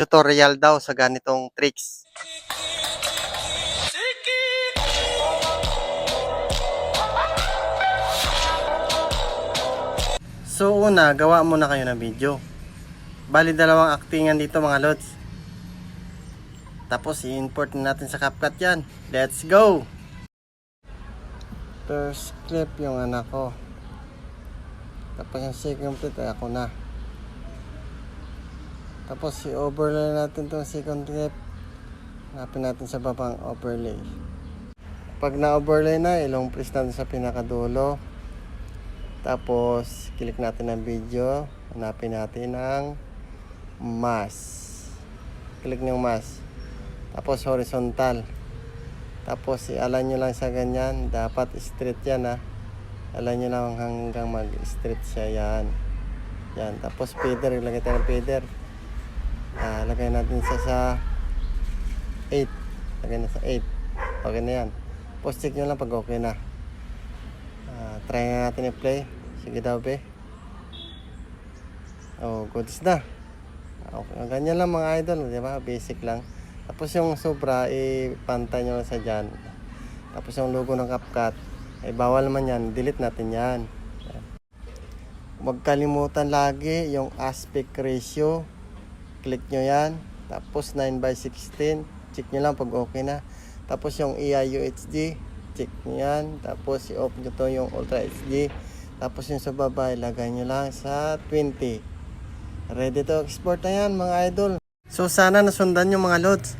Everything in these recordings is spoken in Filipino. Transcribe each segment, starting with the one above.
tutorial daw sa ganitong tricks. So una, gawa muna kayo ng video. Bali dalawang actingan dito mga lods. Tapos i-import natin sa CapCut yan. Let's go! First clip yung anak ko. Tapos yung second clip ay ako na. Tapos i-overlay natin itong second clip. Hanapin natin sa babang overlay. Pag na-overlay na, ilong press natin sa pinakadulo. Tapos click natin ang video. Hanapin natin ang mask. Click nyo mask. Tapos horizontal. Tapos i-align nyo lang sa ganyan. Dapat straight yan ha. Align nyo lang hanggang mag-straight siya yan. Yan. Tapos feather. Ilagay tayo ng feather. Lagay natin sa 8. Lagay na sa 8. Okay na yan. Tapos check nyo lang pag okay na. Try na natin i-play. Sige daw be. Oh, goods na. Okay. Ganyan lang mga idol, di ba? Basic lang. Tapos yung sobra, ipantay nyo lang sa dyan. Tapos yung logo ng CapCut, bawal naman yan. Delete natin yan. Huwag kalimutan lagi yung aspect ratio. Click nyo yan. Tapos 9:16. Check nyo lang pag okay na. Tapos yung EIUHD. Check nyo yan. Tapos i-off nyo to yung Ultra HD. Tapos yung sa baba, ilagay nyo lang sa 20. Ready to export na yan mga idol. So sana nasundan yung mga lods.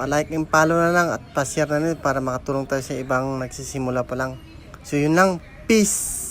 Pa-like and follow na lang at pa-share na rin para makatulong tayo sa ibang nagsisimula pa lang. So yun lang. Peace!